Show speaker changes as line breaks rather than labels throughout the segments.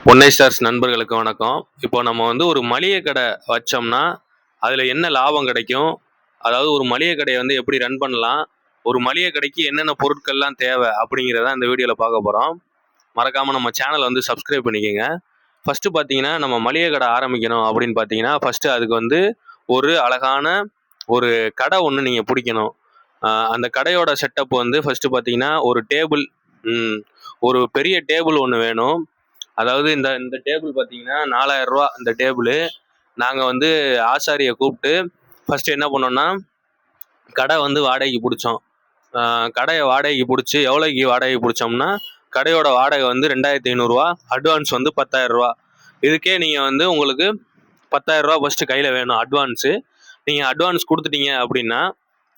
பொன்னை ஸ்டார்ஸ் நண்பர்களுக்கு வணக்கம். இப்போ நம்ம வந்து ஒரு மளிகை கடை வச்சோம்னா, அதில் என்ன லாபம் கிடைக்கும்? அதாவது ஒரு மளிகை கடையை வந்து எப்படி ரன் பண்ணலாம்? ஒரு மளிகை கடைக்கு என்னென்ன பொருட்கள்லாம் தேவை? அப்படிங்கிறத இந்த வீடியோவில் பார்க்க போகிறோம். மறக்காமல் நம்ம சேனலை வந்து சப்ஸ்கிரைப் பண்ணிக்கோங்க. ஃபஸ்ட்டு பார்த்தீங்கன்னா, நம்ம மளிகை கடை ஆரம்பிக்கணும் அப்படின்னு பார்த்தீங்கன்னா, ஃபஸ்ட்டு அதுக்கு வந்து ஒரு அழகான ஒரு கடை ஒன்று நீங்கள் பிடிக்கணும். அந்த கடையோட செட்டப் வந்து ஃபஸ்ட்டு பார்த்தீங்கன்னா, ஒரு டேபிள், ஒரு பெரிய டேபிள் ஒன்று வேணும். அதாவது இந்த இந்த டேபிள் பார்த்தீங்கன்னா 4000 ரூபா. இந்த டேபிள் நாங்கள் வந்து ஆசாரியை கூப்பிட்டு ஃபஸ்ட்டு என்ன பண்ணோம்னா, கடை வந்து வாடகைக்கு பிடிச்சோம். கடையை வாடகைக்கு பிடிச்சி எவ்வளோக்கு வாடகைக்கு பிடிச்சோம்னா, கடையோட வாடகை வந்து 2500 ரூபா, அட்வான்ஸ் வந்து 10,000 ரூபா. இதுக்கே நீங்கள் வந்து உங்களுக்கு 10,000 ரூபா ஃபஸ்ட்டு கையில் வேணும் அட்வான்ஸு. நீங்கள் அட்வான்ஸ் கொடுத்துட்டீங்க அப்படின்னா,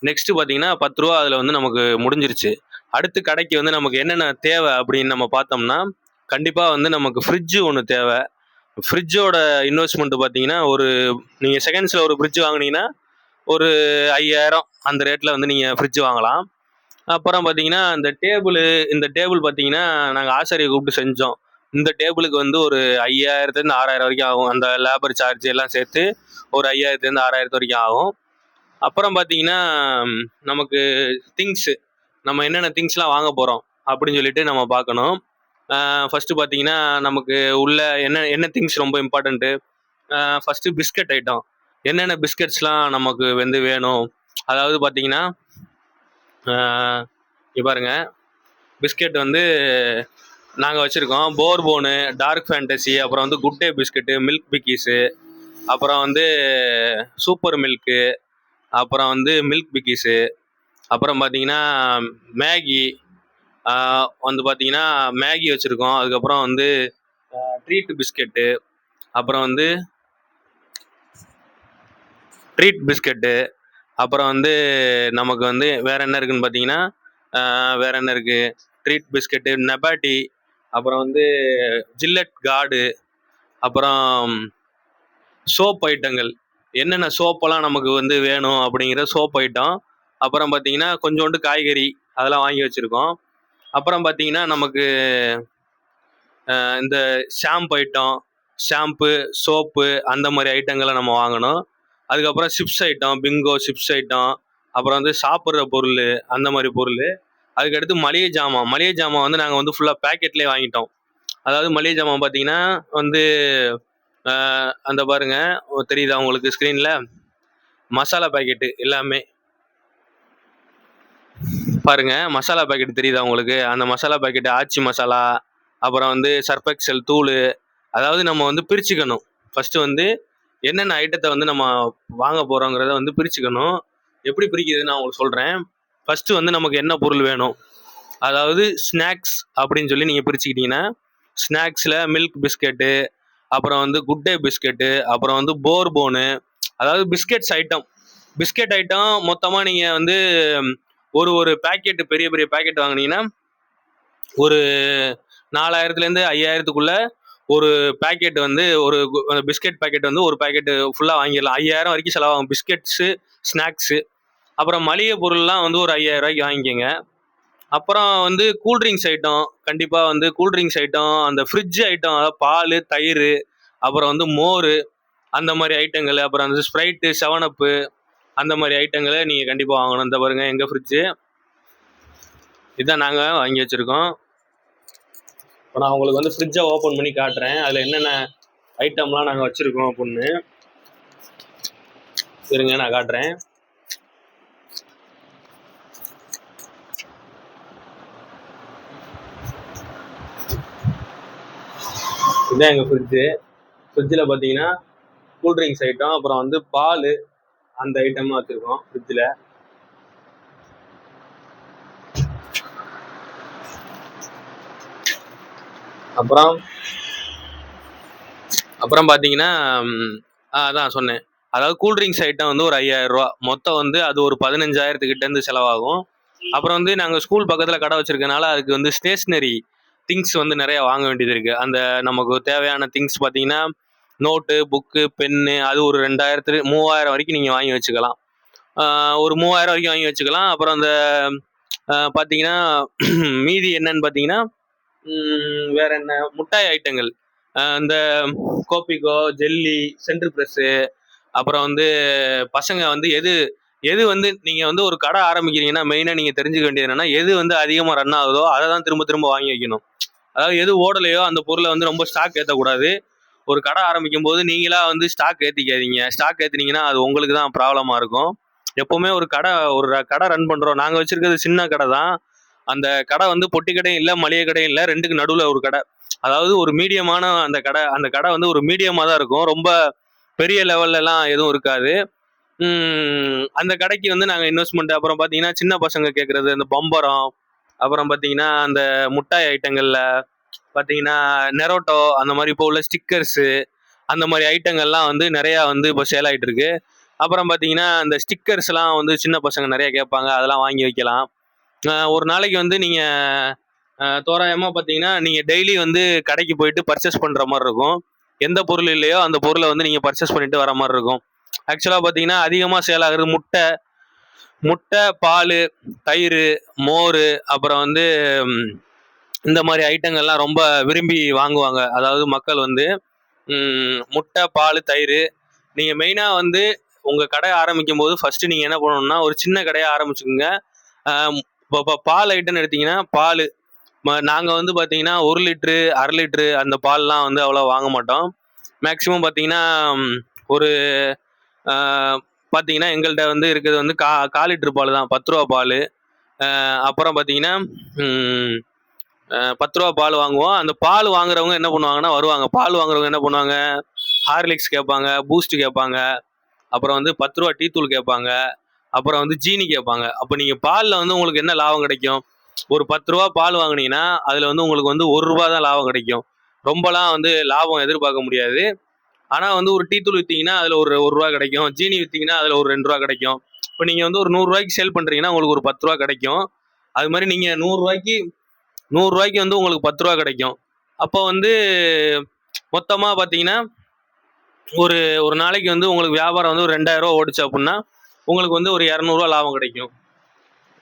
நெக்ஸ்ட்டு பார்த்தீங்கன்னா 10 ரூபா அதில் வந்து நமக்கு முடிஞ்சிருச்சு. அடுத்து கடைக்கு வந்து நமக்கு என்னென்ன தேவை அப்படின்னு நம்ம பார்த்தோம்னா, கண்டிப்பாக வந்து நமக்கு ஃப்ரிட்ஜு ஒன்று தேவை. ஃப்ரிட்ஜோட இன்வெஸ்ட்மெண்ட்டு பார்த்தீங்கன்னா, நீங்கள் செகண்ட்ஸில் ஒரு ஃப்ரிட்ஜ் வாங்கினீங்கன்னா ஒரு 5000 அந்த ரேட்டில் வந்து நீங்கள் ஃப்ரிட்ஜ் வாங்கலாம். அப்புறம் பார்த்தீங்கன்னா இந்த டேபிள் பார்த்தீங்கன்னா நாங்கள் ஆசாரியை கூப்பிட்டு செஞ்சோம். இந்த டேபிளுக்கு வந்து ஒரு 5000லேருந்து 6000 வரைக்கும் ஆகும். அந்த லேபர் சார்ஜ் எல்லாம் சேர்த்து ஒரு 5000லேருந்து 6000 வரைக்கும் ஆகும். அப்புறம் பார்த்தீங்கன்னா, நமக்கு திங்ஸு, நம்ம என்னென்ன திங்ஸ்லாம் வாங்க போகிறோம் அப்படின்னு சொல்லிட்டு நம்ம பார்க்கணும். ஃபஸ்ட்டு பார்த்தீங்கன்னா, நமக்கு உள்ள என்ன என்ன திங்ஸ் ரொம்ப இம்பார்ட்டண்ட்டு. First biscuit item. என்னென்ன பிஸ்கட்ஸ்லாம் நமக்கு வந்து வேணும்? அதாவது பார்த்தீங்கன்னா, இங்கே பாருங்க, பிஸ்கெட் வந்து நாங்கள் வச்சுருக்கோம். போர்போனு, டார்க் ஃபேண்டசி, அப்புறம் வந்து good day biscuit, milk Bikis, அப்புறம் வந்து சூப்பர் மில்க்கு, அப்புறம் வந்து மில்க் பிக்கீஸு, அப்புறம் பார்த்தீங்கன்னா மேகி, வந்து பார்த்தீங்கன்னா மேகி வச்சுருக்கோம். அதுக்கப்புறம் வந்து ட்ரீட் பிஸ்கெட்டு, அப்புறம் வந்து ட்ரீட் பிஸ்கெட்டு, அப்புறம் வந்து நமக்கு வந்து வேறு என்ன இருக்குதுன்னு பார்த்தீங்கன்னா, வேறு என்ன இருக்குது, ட்ரீட் பிஸ்கெட்டு, நெபாட்டி, அப்புறம் வந்து ஜில்லட் கார்டு, அப்புறம் சோப் ஐட்டங்கள், என்னென்ன சோப்பெல்லாம் நமக்கு வந்து வேணும் அப்படிங்கிற சோப் ஐட்டம். அப்புறம் பார்த்தீங்கன்னா கொஞ்சோண்டு காய்கறி அதெல்லாம் வாங்கி வச்சுருக்கோம். அப்புறம் பார்த்தீங்கன்னா நமக்கு இந்த ஷாம்பு, சோப்பு அந்த மாதிரி ஐட்டங்களை நம்ம வாங்கணும். அதுக்கப்புறம் chips item, Bingo chips item, அப்புறம் வந்து சாப்பிட்ற பொருள், அந்த மாதிரி பொருள். அதுக்கடுத்து மளிகை ஜாமான் வந்து நாங்கள் வந்து ஃபுல்லாக பேக்கெட்லேயே வாங்கிட்டோம். அதாவது மளிகை ஜாமான் பார்த்தீங்கன்னா வந்து அந்த பாருங்க, தெரியுதா உங்களுக்கு ஸ்க்ரீனில்? மசாலா பேக்கெட்டு எல்லாமே பாருங்க, மசாலா பேக்கெட் தெரியுதா உங்களுக்கு? அந்த மசாலா பேக்கெட்டு ஆச்சி மசாலா, அப்புறம் வந்து சர்ஃபெக்சல் தூள். அதாவது நம்ம வந்து பிரிச்சுக்கணும். ஃபஸ்ட்டு வந்து என்னென்ன ஐட்டத்தை வந்து நம்ம வாங்க போகிறோங்கிறத வந்து பிரிச்சுக்கணும். எப்படி பிரிக்கிறதுன்னு நான் உங்களுக்கு சொல்கிறேன். ஃபஸ்ட்டு வந்து நமக்கு என்ன பொருள் வேணும், அதாவது ஸ்நாக்ஸ் அப்படின்னு சொல்லி நீங்கள் பிரிச்சுக்கிட்டீங்கன்னா, ஸ்நாக்ஸில் மில்க் பிஸ்கெட்டு, அப்புறம் வந்து குட் டே பிஸ்கெட்டு, அப்புறம் வந்து போர்போனு, அதாவது பிஸ்கெட் ஐட்டம் மொத்தமாக நீங்கள் வந்து ஒரு பேக்கெட்டு, பெரிய பெரிய பேக்கெட் வாங்கினீங்கன்னா ஒரு 4000லேருந்து 5000த்துக்குள்ள ஒரு பேக்கெட் வந்து ஒரு பிஸ்கெட் பேக்கெட் வந்து ஒரு பேக்கெட்டு ஃபுல்லாக வாங்கிடலாம். 5000 வரைக்கும் செலவாகும் பிஸ்கெட்ஸு, ஸ்நாக்ஸு. அப்புறம் மளிகை பொருள்லாம் வந்து ஒரு 5000 ரூபாய்க்கு வாங்கிக்கோங்க. அப்புறம் வந்து கூல்ட்ரிங்க்ஸ் ஐட்டம், கண்டிப்பாக வந்து கூல்ட்ரிங்க்ஸ் ஐட்டம், அந்த ஃப்ரிட்ஜ் ஐட்டம், அதாவது பால், தயிர், அப்புறம் வந்து மோர், அந்த மாதிரி ஐட்டங்கள், அப்புறம் வந்து ஸ்ப்ரைட்டு, 7அப்பு, அந்த மாதிரி ஐட்டங்களை நீங்கள் கண்டிப்பாக வாங்கணும். இந்த பாருங்க எங்கள் ஃப்ரிட்ஜு இதான் நாங்கள் வாங்கி வச்சுருக்கோம். இப்போ நான் உங்களுக்கு வந்து ஃப்ரிட்ஜை ஓப்பன் பண்ணி காட்டுறேன், அதில் என்னென்ன ஐட்டம்லாம் நாங்கள் வச்சுருக்கோம் அப்படின்னு. இருங்க நான் காட்டுறேன். இதுதான் எங்கள் ஃப்ரிட்ஜில் பார்த்தீங்கன்னா கூல்ட்ரிங்க்ஸ் ஐட்டம், அப்புறம் வந்து பால், அந்த ஐட்டம்லாம் வச்சுருக்கோம் ஃப்ரிட்ஜில். அப்புறம் பார்த்தீங்கன்னா அதான் சொன்னேன், அதாவது கூல்ட்ரிங்க்ஸ் ஐட்டம் வந்து ஒரு 5000 ரூபா மொத்தம், வந்து அது ஒரு 15,000 செலவாகும். அப்புறம் வந்து நாங்கள் ஸ்கூல் பக்கத்தில் கடை வச்சுருக்கனால அதுக்கு வந்து ஸ்டேஷ்னரி திங்ஸ் வந்து நிறையா வாங்க வேண்டியது இருக்குது. அந்த நமக்கு தேவையான திங்ஸ் பார்த்தீங்கன்னா நோட்டு, புக்கு, பென்னு, அது ஒரு 3000 வரைக்கும் நீங்கள் வாங்கி வச்சுக்கலாம். ஒரு 3000 வரைக்கும் வாங்கி வச்சுக்கலாம். அப்புறம் அந்த பார்த்தீங்கன்னா மீதி என்னன்னு பார்த்தீங்கன்னா வேற என்ன, முட்டாய் ஐட்டங்கள், இந்த கோபிகோ, ஜெல்லி, சென்ட்ரு ப்ரெஸ்ஸு, அப்புறம் வந்து பசங்க வந்து எது எது வந்து நீங்கள் வந்து ஒரு கடை ஆரம்பிக்கிறீங்கன்னா மெயினாக நீங்கள் தெரிஞ்சுக்க வேண்டியது என்னன்னா, எது வந்து அதிகமாக ரன் ஆகுதோ அதை தான் திரும்ப திரும்ப வாங்கி வைக்கணும். அதாவது எது ஓடலையோ அந்த பொருளை வந்து ரொம்ப ஸ்டாக் ஏற்றக்கூடாது. ஒரு கடை ஆரம்பிக்கும் போது நீங்களா வந்து ஸ்டாக் ஏற்றிக்காதீங்க. ஸ்டாக் ஏற்றினீங்கன்னா அது உங்களுக்கு தான் ப்ராப்ளமாக இருக்கும். எப்போவுமே ஒரு கடை ரன் பண்ணுறோம். நாங்கள் வச்சுருக்கிறது சின்ன கடை தான். அந்த கடை வந்து பொட்டி கடையும் இல்லை, மளிகை கடையும் இல்லை, ரெண்டுக்கு நடுவில் ஒரு கடை. அதாவது ஒரு மீடியமான அந்த கடை வந்து ஒரு மீடியமாக தான் இருக்கும். ரொம்ப பெரிய லெவல்லலாம் எதுவும் இருக்காது. அந்த கடைக்கு வந்து நாங்கள் இன்வெஸ்ட்மெண்ட் அப்புறம் பார்த்தீங்கன்னா சின்ன பசங்க கேட்குறது அந்த பம்பரம், அப்புறம் பார்த்தீங்கன்னா அந்த முட்டாய் ஐட்டங்களில் பார்த்தீங்கன்னா நெரோட்டோ, அந்த மாதிரி இப்போ உள்ள ஸ்டிக்கர்ஸு, அந்த மாதிரி ஐட்டங்கள்லாம் வந்து நிறையா வந்து இப்போ சேல் ஆகிட்டு இருக்கு. அப்புறம் பார்த்தீங்கன்னா இந்த ஸ்டிக்கர்ஸ்லாம் வந்து சின்ன பசங்க நிறைய கேட்பாங்க, அதெல்லாம் வாங்கி வைக்கலாம். ஒரு நாளைக்கு வந்து நீங்கள் தோராயமாக பார்த்தீங்கன்னா நீங்கள் டெய்லி வந்து கடைக்கு போயிட்டு பர்ச்சேஸ் பண்ணுற மாதிரி இருக்கும். எந்த பொருள் இல்லையோ அந்த பொருளை வந்து நீங்கள் பர்ச்சேஸ் பண்ணிட்டு வர மாதிரி இருக்கும். ஆக்சுவலாக பார்த்தீங்கன்னா அதிகமாக சேல் ஆகுறது முட்டை, பால், தயிர், மோர், அப்புறம் வந்து இந்த மாதிரி ஐட்டங்கள்லாம் ரொம்ப விரும்பி வாங்குவாங்க. அதாவது மக்கள் வந்து முட்டை, பால், தயிர். நீங்கள் மெயினாக வந்து உங்கள் கடை ஆரம்பிக்கும் போது ஃபஸ்ட்டு நீங்கள் என்ன பண்ணணும்னா ஒரு சின்ன கடையாக ஆரம்பிச்சுக்கோங்க. இப்போ பால் ஐட்டம்னு எடுத்திங்கன்னா பால் நாங்கள் வந்து பார்த்தீங்கன்னா 1 லிட்ரு, அரை லிட்ரு அந்த பால்லாம் வந்து அவ்வளோ வாங்க மாட்டோம். மேக்ஸிமம் பார்த்தீங்கன்னா ஒரு பார்த்தீங்கன்னா எங்கள்கிட்ட வந்து இருக்கிறது வந்து 1/4 லிட்ரு பால் தான், 10 ரூபா பால். அப்புறம் பார்த்தீங்கன்னா 10 ரூபா பால் வாங்குவோம். அந்த பால் வாங்குறவங்க என்ன பண்ணுவாங்கன்னா வருவாங்க. பால் வாங்குறவங்க என்ன பண்ணுவாங்க, ஹார்லிக்ஸ் கேட்பாங்க, பூஸ்ட் கேட்பாங்க, அப்புறம் வந்து 10 ரூபா டீ தூள் கேட்பாங்க, அப்புறம் வந்து ஜீனி கேட்பாங்க. அப்போ நீங்கள் பாலில் வந்து உங்களுக்கு என்ன லாபம் கிடைக்கும்? ஒரு 10 ரூபா பால் வாங்கினீங்கன்னா அதில் வந்து உங்களுக்கு வந்து 1 ரூபா தான் லாபம் கிடைக்கும். ரொம்பலாம் வந்து லாபம் எதிர்பார்க்க முடியாது. ஆனால் வந்து ஒரு டீ தூள் விற்றீங்கன்னா அதில் ஒரு ரூபா கிடைக்கும், ஜீனி விற்றீங்கன்னா அதில் ஒரு 2 ரூபா கிடைக்கும். இப்போ நீங்கள் வந்து ஒரு 100 ரூபாய்க்கு சேல் பண்ணுறீங்கன்னா உங்களுக்கு ஒரு 10 ரூபா கிடைக்கும். அது மாதிரி நீங்கள் 100 ரூபாய்க்கு வந்து உங்களுக்கு 10 ரூபா கிடைக்கும். அப்போ வந்து மொத்தமாக பார்த்தீங்கன்னா ஒரு நாளைக்கு வந்து உங்களுக்கு வியாபாரம் வந்து ஒரு 2000 ரூபா ஓடிச்சு அப்படின்னா உங்களுக்கு வந்து ஒரு 200 ரூபா லாபம் கிடைக்கும்.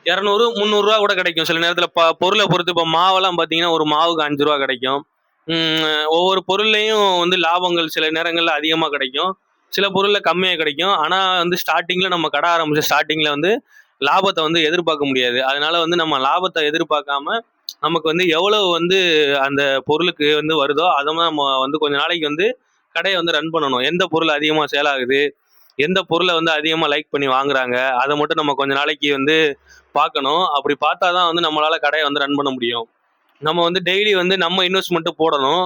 200, 300 ரூபா கூட கிடைக்கும். சில நேரத்தில் பொருளை பொறுத்து இப்போ மாவெல்லாம் பார்த்தீங்கன்னா ஒரு மாவுக்கு 5 ரூபா கிடைக்கும். ஒவ்வொரு பொருள்லையும் வந்து லாபங்கள் சில நேரங்களில் அதிகமாக கிடைக்கும், சில பொருளில் கம்மியாக கிடைக்கும். ஆனால் வந்து ஸ்டார்டிங்கில் நம்ம கடை ஆரம்பிச்ச ஸ்டார்டிங்கில் வந்து லாபத்தை வந்து எதிர்பார்க்க முடியாது. அதனால வந்து நம்ம லாபத்தை எதிர்பார்க்காம நமக்கு வந்து எவ்வளவு வந்து அந்த பொருளுக்கு வந்து வருதோ அதை நம்ம வந்து கொஞ்ச நாளைக்கு வந்து கடையை வந்து ரன் பண்ணணும். எந்த பொருள் அதிகமாக சேல் ஆகுது, எந்த பொருளை வந்து அதிகமாக லைக் பண்ணி வாங்குறாங்க, அதை மட்டும் நம்ம கொஞ்ச நாளைக்கு வந்து பார்க்கணும். அப்படி பார்த்தா தான் வந்து நம்மளால் கடையை வந்து ரன் பண்ண முடியும். நம்ம வந்து டெய்லி வந்து நம்ம இன்வெஸ்ட்மெண்ட்டு போடணும்.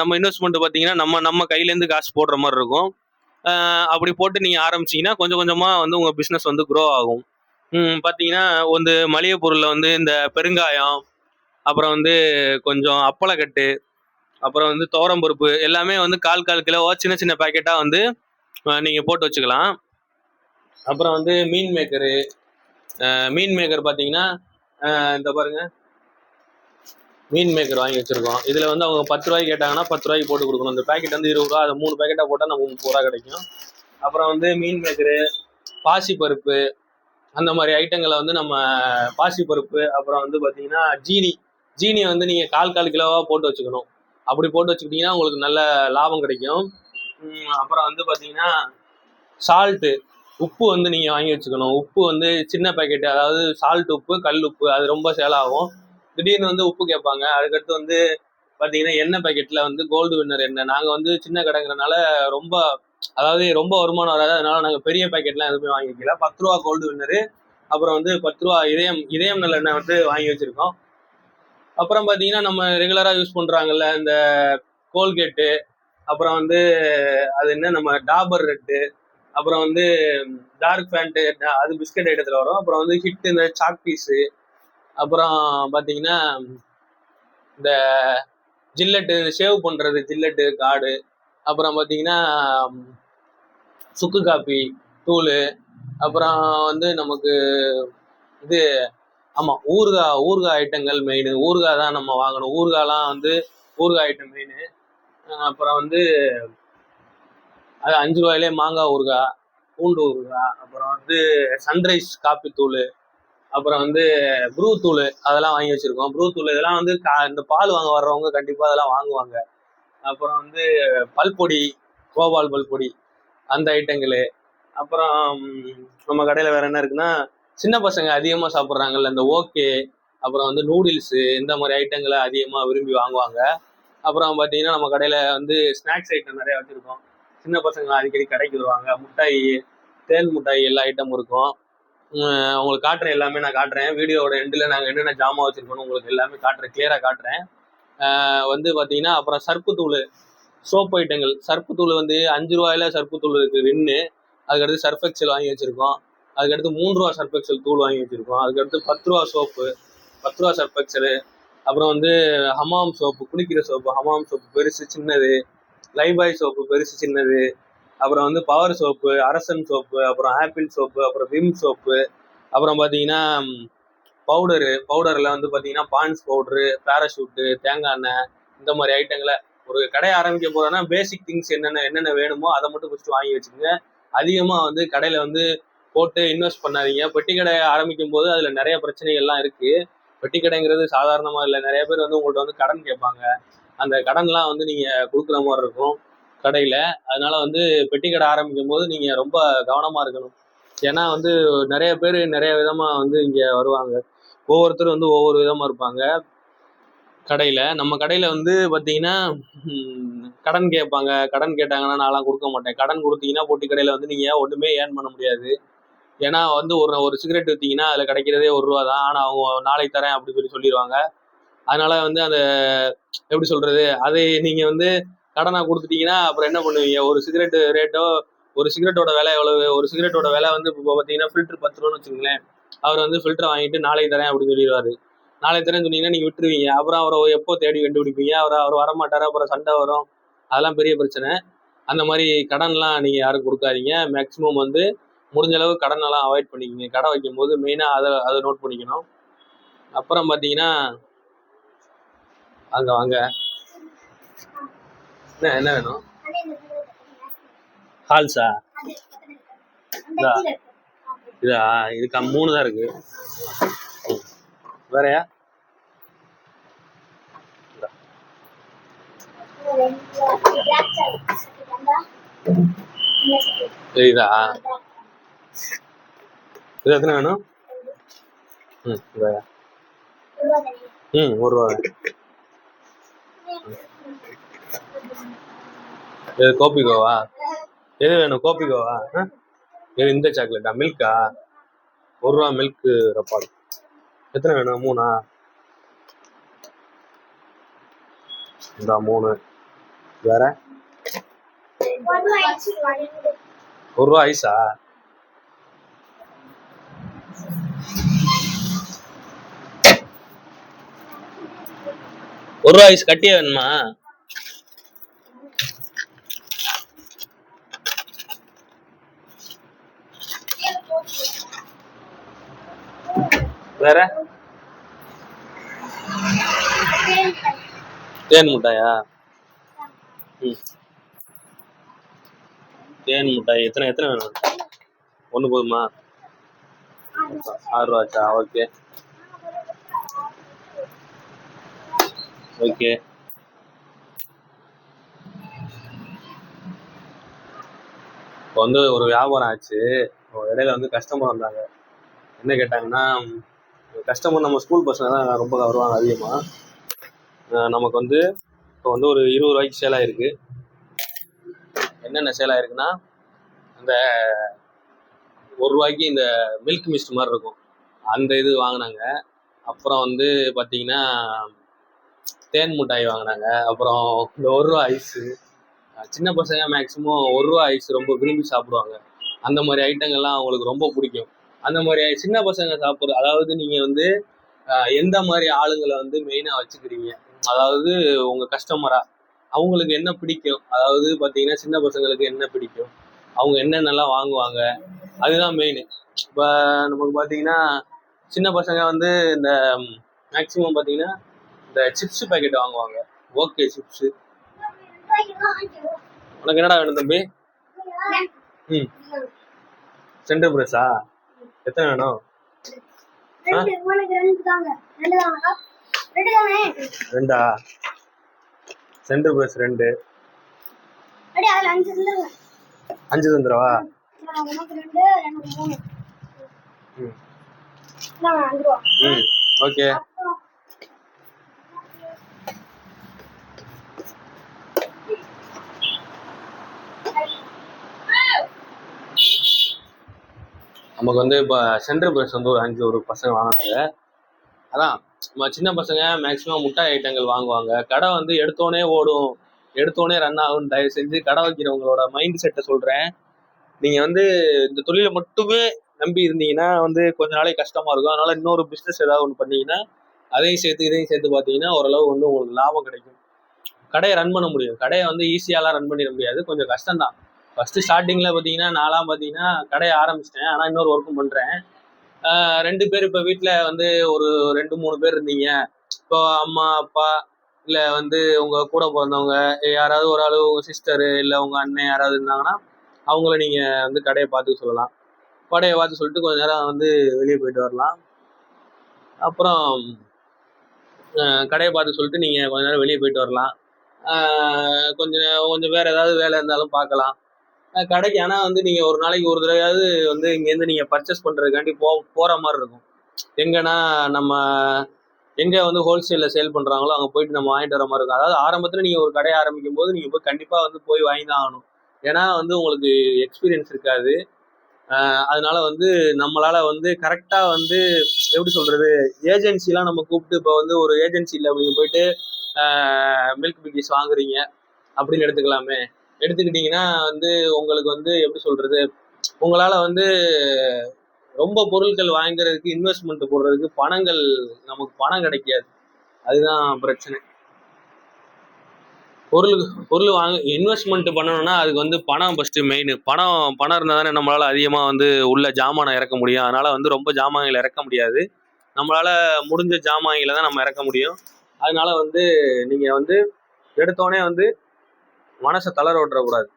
நம்ம இன்வெஸ்ட்மெண்ட் பார்த்தீங்கன்னா நம்ம கையிலேருந்து காசு போடுற மாதிரி இருக்கும். அப்படி போட்டு நீங்கள் ஆரம்பிச்சிங்கன்னா கொஞ்சம் கொஞ்சமாக வந்து உங்கள் பிஸ்னஸ் வந்து க்ரோ ஆகும். பார்த்தீங்கன்னா வந்து மளிகை பொருளில் வந்து இந்த பெருங்காயம், அப்புறம் வந்து கொஞ்சம் அப்பளக்கட்டு, அப்புறம் வந்து துவரம்பருப்பு எல்லாமே வந்து 1/4 கிலோவா சின்ன சின்ன பேக்கெட்டாக வந்து நீங்கள் போட்டு வச்சுக்கலாம். அப்புறம் வந்து மீன் மேக்கர் பார்த்தீங்கன்னா இந்த பாருங்கள், மீன் மேக்கர் வாங்கி வச்சுருக்கோம். இதில் வந்து அவங்க 10 ரூபாய்க்கு கேட்டாங்கன்னா 10 ரூபாய்க்கு போட்டு கொடுக்கணும். இந்த பேக்கெட் வந்து 20 ரூபா, அதை 3 பேக்கெட்டாக போட்டால் நமக்கு 30 ரூபா கிடைக்கும். அப்புறம் வந்து மீன் மேக்கரு, பாசிப்பருப்பு, அந்த மாதிரி ஐட்டங்களை வந்து நம்ம பாசிப்பருப்பு, அப்புறம் வந்து பார்த்தீங்கன்னா ஜீனி வந்து நீங்கள் 1/4 கிலோவாக போட்டு வச்சுக்கணும். அப்படி போட்டு வச்சுக்கிட்டிங்கன்னா உங்களுக்கு நல்ல லாபம் கிடைக்கும். அப்புறம் வந்து பார்த்தீங்கன்னா உப்பு வந்து நீங்கள் வாங்கி வச்சுக்கணும். உப்பு வந்து சின்ன பேக்கெட்டு, அதாவது சால்ட் உப்பு, கல் உப்பு, அது ரொம்ப சேல் ஆகும். திடீர்னு வந்து உப்பு கேட்பாங்க. அதுக்கடுத்து வந்து பார்த்தீங்கன்னா எண்ணெய் பேக்கெட்டில் வந்து கோல்டு வின்னர் எண்ணெய். நாங்கள் வந்து சின்ன கடைங்கிறனால ரொம்ப வருமானம் வராது. அதனால நாங்கள் பெரிய பேக்கெட்லாம் எதுவுமே வாங்கி வைக்கல. 10 ரூபா கோல்டு வின்னரு, அப்புறம் வந்து 10 ரூபா இதயம் நல்லெண்ணெய் வந்து வாங்கி வச்சுருக்கோம். அப்புறம் பார்த்தீங்கன்னா நம்ம ரெகுலராக யூஸ் பண்ணுறாங்கல்ல இந்த கோல்கேட்டு, அப்புறம் வந்து அது என்ன நம்ம டாபர் ரெட்டு, அப்புறம் வந்து டார்க் ஃபேண்ட்டு, அது பிஸ்கட் ஐட்டத்தில் வரும். அப்புறம் வந்து ஹிட் இந்த சாக் பீஸு, அப்புறம் பார்த்தீங்கன்னா இந்த ஜில்லட்டு ஷேவ் பண்ணுறது ஜில்லட்டு கார்டு, அப்புறம் பார்த்தீங்கன்னா சுக்கு காப்பி தூள், அப்புறம் வந்து நமக்கு இது ஆமாம் ஊறுகாய் ஐட்டங்கள் மெயின். ஊறுகாய் தான் நம்ம வாங்கணும். ஊறுகாய்லாம் வந்து ஊறுகாய் ஐட்டம் மெயின். அப்புறம் வந்து அது 5 ரூபாயிலே மாங்காய் ஊறுகாய், பூண்டு ஊறுகாய், அப்புறம் வந்து சன்ரைஸ் காப்பி தூள், அப்புறம் வந்து ப்ரூ தூள், அதெல்லாம் வாங்கி வச்சுருக்கோம். ப்ரூ தூள் இதெல்லாம் வந்து இந்த பால் வாங்க வர்றவங்க கண்டிப்பாக அதெல்லாம் வாங்குவாங்க. அப்புறம் வந்து பல்பொடி, கோபால் பல்பொடி அந்த ஐட்டங்கள். அப்புறம் நம்ம கடையில் வேற என்ன இருக்குன்னா, சின்ன பசங்க அதிகமாக சாப்பிட்றாங்கல்ல இந்த ஓகே, அப்புறம் வந்து நூடுல்ஸு இந்த மாதிரி ஐட்டங்களை அதிகமாக விரும்பி வாங்குவாங்க. அப்புறம் பார்த்தீங்கன்னா நம்ம கடையில் வந்து ஸ்நாக்ஸ் ஐட்டம் நிறையா வச்சுருக்கோம். சின்ன பசங்க அடிக்கடி கடைக்கு வருவாங்க. முட்டாய், தேன் முட்டாய் எல்லா ஐட்டமும் இருக்கும். உங்களுக்கு காட்டுறேன், எல்லாமே நான் காட்டுறேன். வீடியோவோட எண்டில் நாங்கள் என்னென்ன ஜாமான் வச்சுருக்கோன்னு உங்களுக்கு எல்லாமே காட்டுறேன், கிளியராக காட்டுறேன். வந்து பார்த்தீங்கன்னா அப்புறம் சர்ப்பு தூள், சோப்பு ஐட்டங்கள். சர்ப்பு தூள் வந்து 5 ரூபாயில சர்ப்பு தூள் இருக்குது ரின்னு. அதுக்கடுத்து சர்ஃப் எக்ஸல் வாங்கி வச்சுருக்கோம். அதுக்கடுத்து 3 ரூபா சர்ஃப் எக்ஸல் தூள் வாங்கி வச்சுருக்கோம். அதுக்கடுத்து 10 ரூபா சோப்பு, 10 ரூபா சர்ஃப் எக்ஸலு. அப்புறம் வந்து ஹமாம் சோப்பு, குளிக்கிற சோப்பு, ஹமாம் சோப்பு பெருசு சின்னது, லைபாய் சோப்பு பெருசு சின்னது, அப்புறம் வந்து பவர் சோப்பு, அரசன் சோப்பு, அப்புறம் ஆப்பிள் சோப்பு, அப்புறம் விம் சோப்பு. அப்புறம் பார்த்தீங்கன்னா பவுடரில் வந்து பார்த்தீங்கன்னா பான்ஸ் பவுட்ரு, பேராஷூட்டு, தேங்காய் எண்ணெய் இந்த மாதிரி ஐட்டங்களை. ஒரு கடையை ஆரம்பிக்க போகிறோன்னா பேசிக் திங்ஸ் என்னென்ன வேணுமோ அதை மட்டும் ஃபஸ்ட்டு வாங்கி வச்சுக்கோங்க. அதிகமாக வந்து கடையில் வந்து போட்டு இன்வெஸ்ட் பண்ணாதீங்க. பெட்டி கடை ஆரம்பிக்கும் போது அதில் நிறைய பிரச்சனைகள்லாம் இருக்குது. பெட்டி கடைங்கிறது சாதாரணமாக இல்லை. நிறைய பேர் வந்து உங்கள்கிட்ட வந்து கடன் கேட்பாங்க. அந்த கடன்லாம் வந்து நீங்கள் கொடுக்குற மாதிரி இருக்கும் கடையில். அதனால வந்து பெட்டி கடை ஆரம்பிக்கும் போது நீங்கள் ரொம்ப கவனமாக இருக்கணும். ஏன்னா வந்து நிறைய பேர் நிறைய விதமாக வந்து இங்கே வருவாங்க. ஒவ்வொருத்தரும் வந்து ஒவ்வொரு விதமாக இருப்பாங்க கடையில். நம்ம கடையில் வந்து பார்த்தீங்கன்னா கடன் கேட்பாங்க. கடன் கேட்டாங்கன்னா நான்லாம் கொடுக்க மாட்டேன். கடன் கொடுத்தீங்கன்னா பொட்டி கடையில் வந்து நீங்கள் ஒன்றுமே ஏர்ன் பண்ண முடியாது. ஏன்னா வந்து ஒரு சிகரெட் விற்றீங்கன்னா அதில் கிடைக்கிறதே 1 ரூபா தான். ஆனால் அவங்க நாளைக்கு தரேன் அப்படின்னு சொல்லிடுவாங்க. அதனால வந்து அந்த எப்படி சொல்கிறது, அதை நீங்கள் வந்து கடனாக கொடுத்துட்டீங்கன்னா அப்புறம் என்ன பண்ணுவீங்க? ஒரு சிகரெட்டு ரேட்டோ, ஒரு சிகரெட்டோட விலை எவ்வளவு? ஒரு சிகரெட்டோட விலை வந்து இப்போ பார்த்தீங்கன்னா ஃபில்டர் 10 ரூபான்னு வச்சுங்களேன். அவர் வந்து ஃபில்டரை வாங்கிட்டு நாளைக்கு தரேன் அப்படின்னு சொல்லிடுவாரு. நாளைக்கு தரேன்னு சொன்னீங்கன்னா நீங்கள் விட்டுருவீங்க. அப்புறம் அவரை எப்போ தேடி கண்டுபிடிப்பீங்க? அவர் வரமாட்டார். அப்புறம் சண்டை வரும். அதெல்லாம் பெரிய பிரச்சனை. அந்த மாதிரி கடன்லாம் நீங்கள் யாரும் கொடுக்காதீங்க. மேக்ஸிமம் வந்து முடிஞ்ச அளவு கடனெல்லாம் அவாய்ட் பண்ணிக்கோங்க. கடை வைக்கும் போது மெயினாக அதை நோட் பண்ணிக்கணும். அப்புறம் பார்த்தீங்கன்னா அங்கே வாங்க, என்ன வேணும்? ஹால்ஸா? இதா? இதுக்கு 3 தான் இருக்கு. வேறயா? இதா? இது எத்தனை வேணும்? வேறயா? 1 ரூபா. இது கோபிகோவா? எது வேணும்? கோபிகோவா? இது இந்த சாக்லேட்டா? மில்கா? 1 ரூபா மில்க்கு ரப்பாடு. எத்தனை வேணும்? 3ஆ? இந்த 3. வேற 1 ரூபா ஐஸா? ஒரு ரூபா ஐஸ் கட்டியே வேணுமா? வேற தேன் முட்டாயா? தேன் முட்டாய் எத்தனை வேணும்? 1 போதுமா? 6 ரூபாச்சா? Okay okay. இப்போ வந்து ஒரு வியாபாரம் ஆச்சு. இடையில வந்து கஸ்டமர் வந்தாங்க. என்ன கேட்டாங்கன்னா, கஸ்டமர் நம்ம ஸ்கூல் பசங்க தான் ரொம்ப வருவாங்க அதிகமாக. நமக்கு வந்து இப்போ வந்து ஒரு 20 ரூபாய்க்கு சேல் ஆகிருக்கு. என்னென்ன சேல் ஆகிருக்குன்னா, அந்த 1 ரூபாய்க்கு இந்த மில்க் மிஸ்ட் மாதிரி இருக்கும், அந்த இது வாங்கினாங்க. அப்புறம் வந்து பார்த்தீங்கன்னா தேன் மிட்டாய் வாங்கினாங்க. அப்புறம் இந்த 1 ரூபா ஐஸு. சின்ன பசங்க மேக்ஸிமம் 1 ரூபா ஐஸ் ரொம்ப விரும்பி சாப்பிடுவாங்க. அந்த மாதிரி ஐட்டங்கள்லாம் அவங்களுக்கு ரொம்ப பிடிக்கும். அந்த மாதிரி சின்ன பசங்க சாப்பிட்ற, அதாவது நீங்கள் வந்து எந்த மாதிரி ஆளுங்களை வந்து மெயினாக வச்சுக்கிறீங்க, அதாவது உங்கள் கஸ்டமராக அவங்களுக்கு என்ன பிடிக்கும், அதாவது பார்த்தீங்கன்னா சின்ன பசங்களுக்கு என்ன பிடிக்கும், அவங்க என்னென்னலாம் வாங்குவாங்க, அதுதான் மெயின். இப்போ நமக்கு பார்த்தீங்கன்னா சின்ன பசங்க வந்து இந்த மேக்ஸிமம் பார்த்தீங்கன்னா இந்த சிப்ஸ் பேக்கெட் வாங்குவாங்க. Okay chips. உனக்கு என்னடா வேணும் தம்பி? சென்டர் பிரஷா எத்தனை வேணும்? 2ஆ? Centre brush 2. 5 தந்துடவா? ஓகே. நமக்கு வந்து இப்போ சென்ட்ரல் பிரஷ் வந்து ஒரு 5 பசங்க வாங்கினாங்க. அதான் சின்ன பசங்க மேக்ஸிமம் முட்டாய் ஐட்டங்கள் வாங்குவாங்க. கடை வந்து எடுத்தோடனே ஓடும், எடுத்தோடனே ரன் ஆகும். தயவு செஞ்சு கடை வைக்கிறவங்களோட மைண்ட் செட்டை சொல்கிறேன். நீங்கள் வந்து இந்த தொழிலை மட்டுமே நம்பி இருந்தீங்கன்னா வந்து கொஞ்ச நாளைக்கு கஷ்டமாக இருக்கும். அதனால் இன்னொரு பிஸ்னஸ் ஏதாவது ஒன்று பண்ணீங்கன்னா அதையும் சேர்த்து இதையும் சேர்த்து பார்த்தீங்கன்னா ஓரளவு வந்து உங்களுக்கு லாபம் கிடைக்கும். கடையை ரன் பண்ண முடியும். கடையை வந்து ஈஸியாலாம் ரன் பண்ணிட முடியாது, கொஞ்சம் கஷ்டம்தான். ஃபஸ்ட்டு ஸ்டார்டிங்கில் பார்த்தீங்கன்னா நான்லாம் பார்த்தீங்கன்னா கடையை ஆரம்பிச்சிட்டேன், ஆனால் இன்னொரு ஒர்க்கும் பண்ணுறேன். 2 பேர் இப்போ வீட்டில் வந்து ஒரு 2-3 பேர் இருந்தீங்க. இப்போ அம்மா அப்பா இல்லை வந்து உங்கள் கூட பிறந்தவங்க யாராவது ஒரு ஆள், உங்கள் சிஸ்டரு இல்லை உங்கள் அண்ணன் யாராவது இருந்தாங்கன்னா அவங்கள நீங்கள் வந்து கடையை பார்த்துக்க சொல்லலாம். கடையை பார்த்து சொல்லிட்டு கொஞ்சம் நேரம் வந்து வெளியே போயிட்டு வரலாம். அப்புறம் கடையை பார்த்து சொல்லிட்டு நீங்கள் கொஞ்ச நேரம் வெளியே போயிட்டு வரலாம். கொஞ்சம் வேறு ஏதாவது வேலை இருந்தாலும் பார்க்கலாம் கடைக்கு. ஆனால் வந்து நீங்கள் ஒரு நாளைக்கு ஒரு தடவையாவது வந்து இங்கேருந்து நீங்கள் பர்ச்சேஸ் பண்ணுறதுக்காண்டி போகிற மாதிரி இருக்கும். எங்கன்னா நம்ம எங்கே வந்து ஹோல்சேலில் சேல் பண்ணுறாங்களோ அங்கே போயிட்டு நம்ம வாங்கிட்டு வர மாதிரி இருக்கும். அதாவது ஆரம்பத்தில் நீங்கள் ஒரு கடையை ஆரம்பிக்கும் போது நீங்கள் போய் கண்டிப்பாக வந்து போய் வாங்கி தான் ஆகணும். ஏன்னா வந்து உங்களுக்கு எக்ஸ்பீரியன்ஸ் இருக்காது. அதனால வந்து நம்மளால் வந்து கரெக்டாக வந்து எப்படி சொல்கிறது, ஏஜென்சிலாம் நம்ம கூப்பிட்டு இப்போ வந்து ஒரு ஏஜென்சியில் நீங்கள் போயிட்டு மில்க் பிக்கிஸ் வாங்குறீங்க அப்படின்னு எடுத்துக்கலாமே. எடுத்துக்கிட்டிங்கன்னா வந்து உங்களுக்கு வந்து எப்படி சொல்கிறது, உங்களால் வந்து ரொம்ப பொருட்கள் வாங்குறதுக்கு இன்வெஸ்ட்மெண்ட் போடுறதுக்கு நமக்கு பணம் கிடைக்காது. அதுதான் பிரச்சனை. பொருள் வாங்க இன்வெஸ்ட்மெண்ட் பண்ணணும்னா அதுக்கு வந்து பணம் ஃபஸ்ட்டு மெயின். பணம் இருந்தால் தானே நம்மளால் அதிகமாக வந்து உள்ள ஜாமானை இறக்க முடியும். அதனால் வந்து ரொம்ப ஜாமான்களை இறக்க முடியாது. நம்மளால் முடிஞ்ச ஜாமான்களை தான் நம்ம இறக்க முடியும். அதனால வந்து நீங்கள் வந்து எடுத்தோடனே வந்து மனசை தளர விட்டுறக்கூடாது,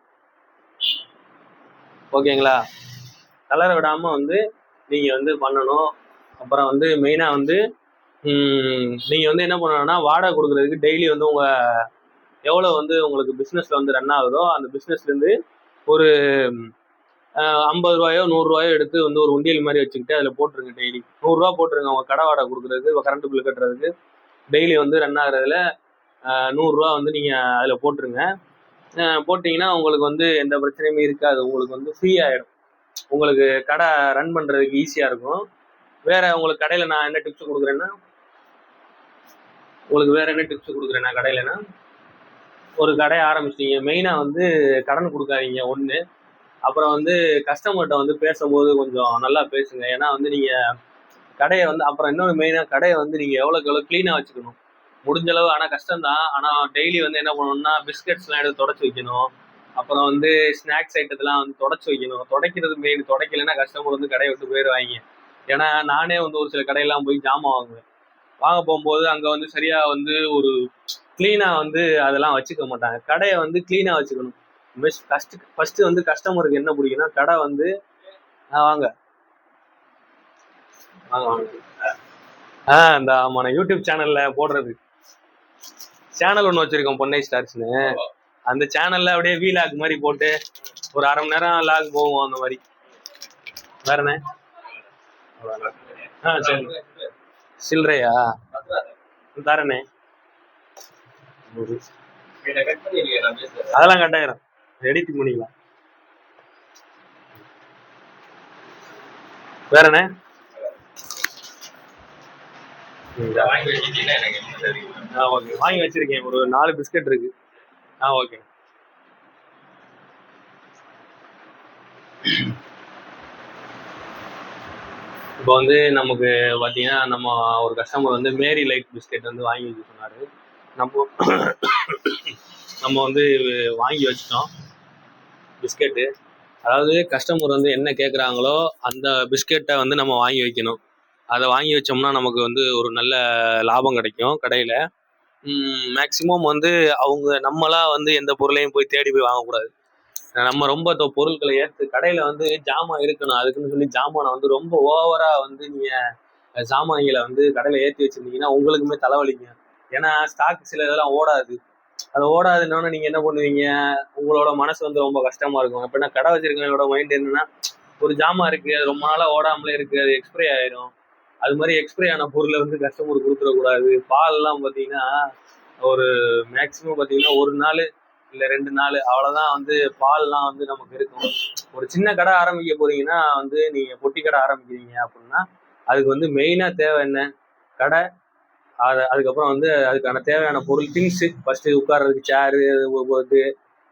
ஓகேங்களா? தளர விடாமல் வந்து நீங்கள் வந்து பண்ணணும். அப்புறம் வந்து மெயினாக வந்து நீங்கள் வந்து என்ன பண்ணணும்னா வாடகை கொடுக்குறதுக்கு டெய்லி வந்து உங்கள் எவ்வளோ வந்து உங்களுக்கு பிஸ்னஸில் வந்து ரன் ஆகுதோ அந்த பிஸ்னஸ்லேருந்து ஒரு 50 ரூபாயோ 100 ரூபாயோ எடுத்து வந்து ஒரு உண்டியல் மாதிரி வச்சுக்கிட்டு அதில் போட்டுருங்க. டெய்லி 100 ரூபா போட்டுருங்க. உங்கள் கடை வாடகை கொடுக்குறதுக்கு, கரண்ட் பில் கட்டுறதுக்கு, டெய்லி வந்து ரன் ஆகுறதுல 100 ரூபா வந்து நீங்கள் அதில் போட்டுருங்க. போட்டிங்கன்னா உங்களுக்கு வந்து எந்த பிரச்சனையுமே இருக்காது. உங்களுக்கு வந்து ஃப்ரீ ஆகிடும். உங்களுக்கு கடை ரன் பண்ணுறதுக்கு ஈஸியாக இருக்கும். வேறு உங்களுக்கு கடையில் நான் என்ன டிப்ஸ் கொடுக்குறேன்னா கடையிலனா ஒரு கடையை ஆரம்பிச்சிட்டீங்க, மெயினாக வந்து கடன் கொடுக்காதீங்க ஒன்று. அப்புறம் வந்து கஸ்டமர்கிட்ட வந்து பேசும்போது கொஞ்சம் நல்லா பேசுங்க. ஏன்னா வந்து நீங்கள் கடையை வந்து அப்புறம் இன்னொரு மெயினாக கடையை வந்து நீங்கள் எவ்வளோக்கு எவ்வளோ க்ளீனாக வச்சுக்கணும் முடிஞ்சளவு. ஆனால் கஷ்டம்தான். ஆனால் டெய்லி வந்து என்ன பண்ணணும்னா பிஸ்கெட்ஸ்லாம் எடுத்து தொடச்சி வைக்கணும். அப்புறம் வந்து ஸ்நாக்ஸ் ஐட்டத்தெல்லாம் வந்து தொடச்சி வைக்கணும். துடைக்கிறது மெயின். துடைக்கலைன்னா கஸ்டமர் வந்து கடையை விட்டு போயிடுவாங்க. ஏன்னா நானே வந்து ஒரு சில கடையெல்லாம் போய் ஜாமான் வாங்க போகும்போது அங்கே வந்து சரியாக வந்து ஒரு க்ளீனாக வந்து அதெல்லாம் வச்சுக்க மாட்டாங்க. கடையை வந்து க்ளீனாக வச்சுக்கணும். ஃபஸ்ட்டு வந்து கஸ்டமருக்கு என்ன பிடிக்குன்னா கடை வந்து வாங்க இந்த ஆமாம், நான் யூடியூப் சேனலில் போடுறது சேனல் ஒன்று வச்சுருக்கோம், பொன்னை ஸ்டார்ஸ்னு. அந்த சேனலில் அப்படியே வீலாக் மாதிரி போட்டு ஒரு அரை மணி நேரம் லாக் போவோம் அந்த மாதிரி. வேறண்ணே? சரி. சில்லறையா தரண்ணே? அதெல்லாம் கட்டாயிரம், எடிட்டிங் பண்ணிக்கலாம். வேறண்ணே? ஓகே, வாங்கி வச்சிருக்கேன். ஒரு 4 பிஸ்கட் இருக்கு. ஓகே. இப்போ வந்து நமக்கு பார்த்தீங்கன்னா நம்ம ஒரு கஸ்டமர் வந்து மேரி லைட் பிஸ்கெட் வந்து வாங்கி வச்சு சொன்னார். நம்ம வந்து வாங்கி வச்சிட்டோம் பிஸ்கெட்டு. அதாவது கஸ்டமர் வந்து என்ன கேட்குறாங்களோ அந்த பிஸ்கெட்டை வந்து நம்ம வாங்கி வைக்கணும். அதை வாங்கி வச்சோம்னா நமக்கு வந்து ஒரு நல்ல லாபம் கிடைக்கும் கடையில். மேக்சிமம் வந்து நம்மளாம் வந்து எந்த பொருளையும் போய் தேடி போய் வாங்கக்கூடாது. நம்ம ரொம்ப பொருட்களை கடையில் வந்து ஜாமான் இருக்கணும் அதுக்குன்னு சொல்லி ஜாமானை வந்து ரொம்ப ஓவராக வந்து நீங்கள் ஜாமான்களை வந்து கடையில் ஏற்றி வச்சுருந்தீங்கன்னா உங்களுக்குமே தலைவலிங்க. ஏன்னா ஸ்டாக் சில இதெல்லாம் ஓடாது. அது ஓடாதுன்னா நீங்க என்ன பண்ணுவீங்க? உங்களோட மனசு வந்து ரொம்ப கஷ்டமா இருக்கும். எப்படின்னா கடை வச்சிருக்கவங்களோட மைண்ட் என்னன்னா, ஒரு ஜாமான் இருக்கு, அது ரொம்ப நாளா ஓடாமலே இருக்கு, அது எக்ஸ்பிரி ஆயிரும். அது மாதிரி எக்ஸ்பிரி ஆன பொருளை வந்து கஸ்டமர் கொடுத்துடக்கூடாது. பால்லாம் பார்த்தீங்கன்னா ஒரு மேக்சிமம் பார்த்தீங்கன்னா 1 நாள் இல்லை 2 நாள் அவ்வளோதான் வந்து பால்லாம் வந்து நமக்கு இருக்கும். ஒரு சின்ன கடை ஆரம்பிக்க போறீங்கன்னா வந்து நீங்க பொட்டி கடை ஆரம்பிக்கிறீங்க அப்படின்னா அதுக்கு வந்து மெயினா தேவை என்ன? கடை. அதுக்கப்புறம் வந்து அதுக்கான தேவையான பொருள் திங்ஸ், ஃபர்ஸ்ட் உட்கார்றதுக்கு சேரு இது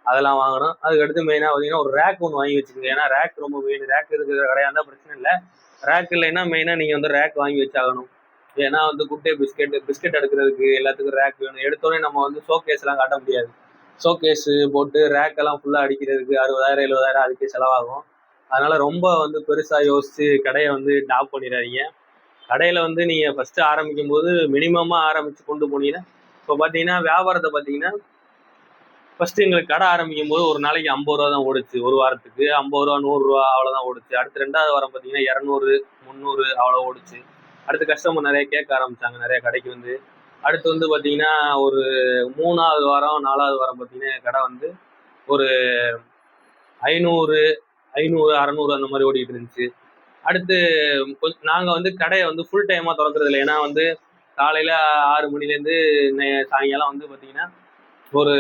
அதெல்லாம் வாங்கணும். அதுக்கடுத்து மெயினா பார்த்தீங்கன்னா ஒரு ரேக் ஒன்று வாங்கி வச்சுக்கோங்க. ஏன்னா ரேக் ரொம்ப மெயின். ரேக் இருக்கிற கடையாக இருந்தால் பிரச்சனை இல்லை. ரேக் இல்லைன்னா மெயினா நீங்க வந்து ரேக் வாங்கி வச்சாகணும். ஏன்னா வந்து குட்டே பிஸ்கெட் எடுக்கிறதுக்கு எல்லாத்துக்கும் ரேக் வேணும். எடுத்தோடனே நம்ம வந்து ஷோகேஸ் எல்லாம் காட்ட முடியாது. ஷோகேஸ் போட்டு ரேக் எல்லாம் ஃபுல்லா அடிக்கிறதுக்கு 60,000 70,000 அதுக்கே செலவாகும். அதனால ரொம்ப வந்து பெருசா யோசிச்சு கடையை வந்து டாப் பண்ணிடாதீங்க. கடையில வந்து நீங்க ஃபர்ஸ்ட் ஆரம்பிக்கும் போது மினிமமா ஆரம்பிச்சு கொண்டு போனீங்கன்னா, இப்போ பாத்தீங்கன்னா வியாபாரத்தை பாத்தீங்கன்னா ஃபர்ஸ்ட் எங்களுக்கு கடை ஆரம்பிக்கும் போது ஒரு நாளைக்கு 50 ரூபா தான் ஓடுச்சு. ஒரு வாரத்துக்கு 50 ரூபா 100 ரூபா அவ்வளவுதான் ஓடுச்சு. அடுத்து 2வது வாரம் பாத்தீங்கன்னா 200 300 அவ்வளவு ஓடுச்சு. அடுத்து கஸ்டமர் நிறைய கேட்க ஆரம்பிச்சாங்க நிறைய கடைக்கு வந்து. அடுத்து வந்து பாத்தீங்கன்னா ஒரு 3வது வாரம் 4வது வாரம் பாத்தீங்கன்னா கடை வந்து ஒரு 500 600 அந்த மாதிரி ஓடிட்டு இருந்துச்சு. அடுத்து நாங்க வந்து கடையை வந்து ஃபுல் டைமா திறக்கிறது இல்லை. ஏன்னா வந்து காலையில 6 மணிலேருந்து சாயங்காலம் வந்து பாத்தீங்கன்னா ஒரு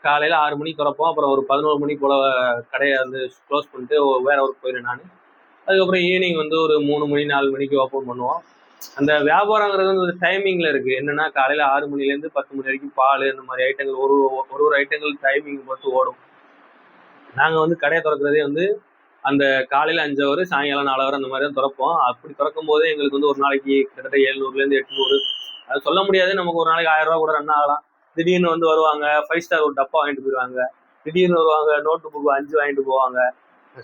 காலையில 6 மணிக்கு திறப்போம். அப்புறம் ஒரு 11 மணி போல கடையை வந்து க்ளோஸ் பண்ணிட்டு வேற ஊருக்கு போயிடுவேன் நான். அதுக்கப்புறம் ஈவினிங் வந்து ஒரு 3 மணி 4 மணிக்கு ஓப்பன் பண்ணுவோம். அந்த வியாபாரங்கிறது வந்து ஒரு டைமிங்ல இருக்கு. என்னன்னா காலையில 6 மணிலேருந்து 10 மணி வரைக்கும் பால் இந்த மாதிரி ஐட்டங்கள் ஒரு ஐட்டங்கள் டைமிங் பொறுத்து ஓடும். நாங்க வந்து கடையை திறக்கிறதே வந்து அந்த காலையில 5 ஹவர் சாயங்காலம் 4 ஹவர் அந்த மாதிரி தான் திறப்போம். அப்படி திறக்கும் போதே எங்களுக்கு வந்து ஒரு நாளைக்கு கிட்டத்தட்ட 700லேருந்து 800 அது சொல்ல முடியாது. நமக்கு ஒரு நாளைக்கு 1000 ரூபா கூட ரன் ஆகலாம். திடீர்னு வந்து வருவாங்க 5 ஸ்டார் ஒரு டப்பா வாங்கிட்டு போயிடுவாங்க. திடீர்னு வருவாங்க நோட்டு புக் 5 வாங்கிட்டு போவாங்க.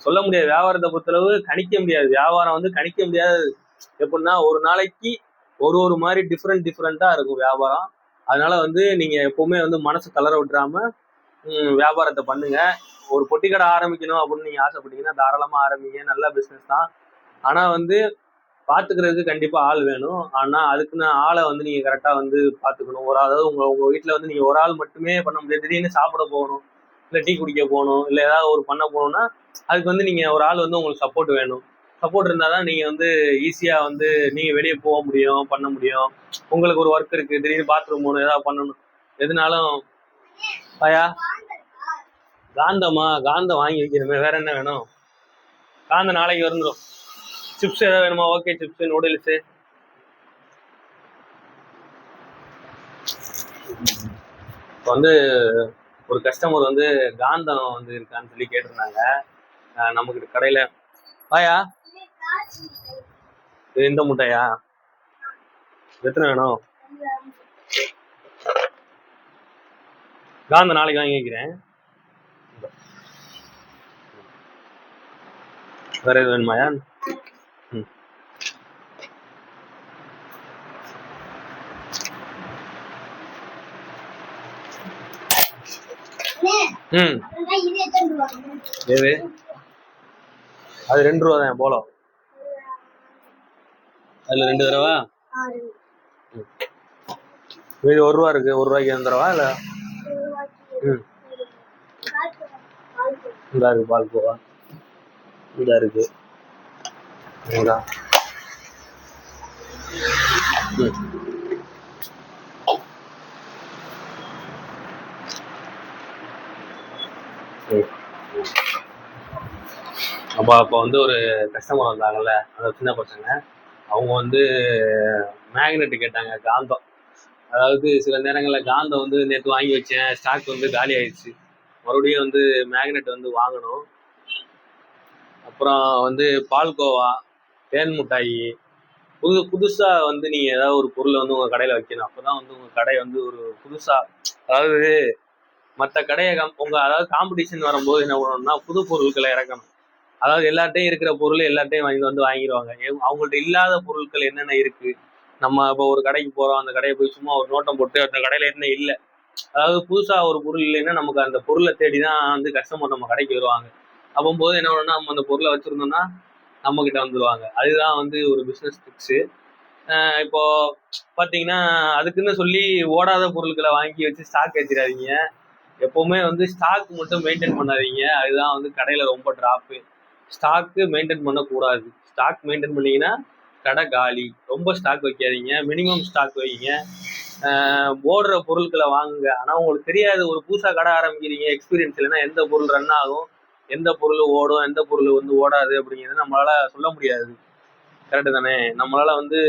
சொல்ல முடியாது. வியாபாரத்தை பொறுத்தளவு கணிக்க முடியாது. வியாபாரம் வந்து கணிக்க முடியாது. எப்படின்னா ஒரு நாளைக்கு ஒரு மாதிரி டிஃப்ரெண்டா இருக்கும் வியாபாரம். அதனால வந்து நீங்க எப்பவுமே வந்து மனசு தளர விட்டுறாம வியாபாரத்தை பண்ணுங்க. ஒரு பொட்டி கடை ஆரம்பிக்கணும் அப்படின்னு நீங்க ஆசைப்பட்டீங்கன்னா தாராளமா ஆரம்பிங்க. நல்ல பிசினஸ் தான். ஆனா வந்து பாத்துக்கிறதுக்கு கண்டிப்பா ஆள் வேணும். ஆனா அதுக்குன்னு ஆளை வந்து நீங்க கரெக்டா வந்து பாத்துக்கணும். அதாவது உங்க வீட்டுல வந்து நீங்க ஒரு ஆள் மட்டுமே பண்ண முடியாது. திடீர்னு சாப்பிட போகணும், இல்ல டீ குடிக்க போகணும், இல்ல ஏதாவது ஒரு பண்ண போகணும்னா அதுக்கு வந்து நீங்க ஒரு ஆள் வந்து உங்களுக்கு சப்போர்ட் வேணும். சப்போர்ட் இருந்தாதான் நீங்க வந்து ஈஸியா வந்து நீங்க வெளியே போக முடியும், பண்ண முடியும். உங்களுக்கு ஒரு ஒர்க் இருக்கு, திடீர்னு பாத்ரூம் போகணும், ஏதாவது பண்ணணும், எதுனாலும் பயா காந்தம் வாங்கி வைக்கணுமே. வேற என்ன வேணும்? காந்தம் நாளைக்கு வந்துடும். சிப்ஸ் ஏதாவது வேணுமா? Okay, chips noodles. இப்போ வந்து ஒரு கஸ்டமர் வந்து காந்தம் வந்து இருக்கான்னு சொல்லி கேட்டிருந்தாங்க நமக்கு கடையில. பாயா இந்த முட்டையா எத்தனை வேணும்? காந்தம் நாளைக்கு வாங்கி வைக்கிறேன். வேற எது வேணுமாயா? எது? அது 2 ரூபா தான் போல. அதுல 2 தடவை இது 1 ரூபா இருக்கு. 1 ரூபாய்க்கு 2 தடவை இல்ல? இதா இருக்கு பால் கோவா. இதா இருக்கு. அப்போ வந்து ஒரு கஸ்டமர் வந்தாங்கல்ல, அந்த சின்ன பசங்க, அவங்க வந்து மேக்னெட் கேட்டாங்க, காந்தம். அதாவது சில நேரங்களில் காந்தம் வந்து நேற்று வாங்கி வச்சேன், ஸ்டாக் வந்து காலி ஆயிடுச்சு, மறுபடியும் வந்து மேக்னெட் வந்து வாங்கணும். அப்புறம் வந்து பால்கோவா, தேன் மிட்டாயி, புதுசா வந்து நீங்க ஏதாவது ஒரு பொருளை வந்து உங்க கடையில வைக்கணும். அப்பதான் வந்து உங்க கடை வந்து ஒரு புதுசா, அதாவது மற்ற கடையை அதாவது காம்படிஷன் வரும்போது என்ன பண்ணணும்னா புது பொருட்களை இறக்கணும். அதாவது எல்லார்ட்டையும் இருக்கிற பொருள் எல்லார்ட்டையும் வந்து வாங்கிடுவாங்க. அவங்கள்ட்ட இல்லாத பொருட்கள் என்னென்ன இருக்கு. நம்ம இப்போ ஒரு கடைக்கு போறோம், அந்த கடையை போய் சும்மா ஒரு நோட்டம் போட்டு அந்த கடையில என்ன இல்லை, அதாவது புதுசா ஒரு பொருள் இல்லைன்னா நமக்கு அந்த பொருளை தேடிதான் வந்து கஸ்டமர் நம்ம கடைக்கு வருவாங்க. அப்போது என்ன பண்ணணும்னா நம்ம அந்த பொருளை வச்சிருந்தோம்னா நம்ம கிட்ட வந்துருவாங்க. அதுதான் வந்து ஒரு பிசினஸ் டிப்ஸ். இப்போ பார்த்தீங்கன்னா, அதுக்குன்னு சொல்லி ஓடாத பொருட்கள வாங்கி வச்சு ஸ்டாக் ஏத்திறாதீங்க. எப்பவுமே வந்து ஸ்டாக் மட்டும் மெயின்டெயின் பண்ணாதீங்க. அதுதான் வந்து கடையில ரொம்ப டிராப்பு. ஸ்டாக்கு மெயின்டெயின் பண்ணக்கூடாது. ஸ்டாக் மெயின்டெயின் பண்ணீங்கன்னா, கடை காலி. ரொம்ப ஸ்டாக் வைக்காதீங்க. மினிமம் ஸ்டாக் வைங்க. ஓடுற பொருட்கள வாங்குங்க. ஆனா உங்களுக்கு தெரியாது, ஒரு புதுசா கடை ஆரம்பிக்கிறீங்க, எக்ஸ்பீரியன்ஸ் இல்லைன்னா எந்த பொருள் ரன் ஆகும், எந்த பொருள் ஓடும், எந்த பொருள் வந்து ஓடாது அப்படிங்கிறது நம்மளால சொல்ல முடியாது. கரெக்டு தானே? நம்மளால வந்து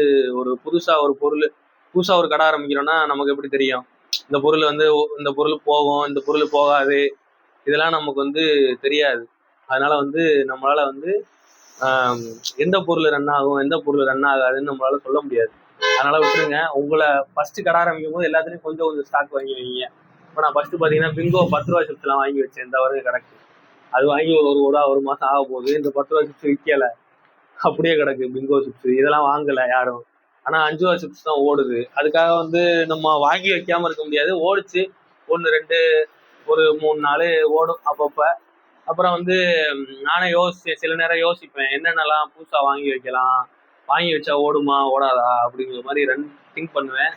ஒரு புதுசா ஒரு கடை ஆரம்பிக்கிறோம்னா நமக்கு எப்படி தெரியும்? இந்த பொருள் வந்து இந்த பொருள் போகும், இந்த பொருள் போகாது. இதெல்லாம் நமக்கு வந்து தெரியாது. அதனால வந்து நம்மளால வந்து ஆஹ் எந்த பொருள் ரன் ஆகும், எந்த பொருள் ரன் ஆகாதுன்னு நம்மளால சொல்ல முடியாது. அதனால விட்டுருங்க. உங்களை ஃபர்ஸ்ட் கடை ஆரம்பிக்கும் போது எல்லாத்துலயும் கொஞ்சம் கொஞ்சம் ஸ்டாக் வாங்கி வைங்க. இப்போ நான் ஃபர்ஸ்ட் பார்த்தீங்கன்னா பிங்கோ 10 ரூபா சிப்ஸ் எல்லாம் வாங்கி வச்சேன். இந்த வருடம் கிடக்கு. அது வாங்கி ஒரு மாசம் ஆக போகுது. இந்த 10 ரூபா சிப்ஸ் விற்கல, அப்படியே கிடக்கு பிங்கோ சிப்ஸ். இதெல்லாம் வாங்கல யாரும். ஆனா 5 ரூபா சிப்ஸ் தான் ஓடுது. அதுக்காக வந்து நம்ம வாங்கி வைக்காம இருக்க முடியாது. ஓடுச்சு, ஒன்று ரெண்டு, ஒரு 3 நாள் ஓடும் அப்பப்ப. அப்புறம் வந்து நானே சில நேரம் யோசிப்பேன், என்னென்னலாம் புதுசா வாங்கி வைக்கலாம், வாங்கி வச்சா ஓடுமா ஓடாதா அப்படிங்கிற மாதிரி திங்க் பண்ணுவேன்.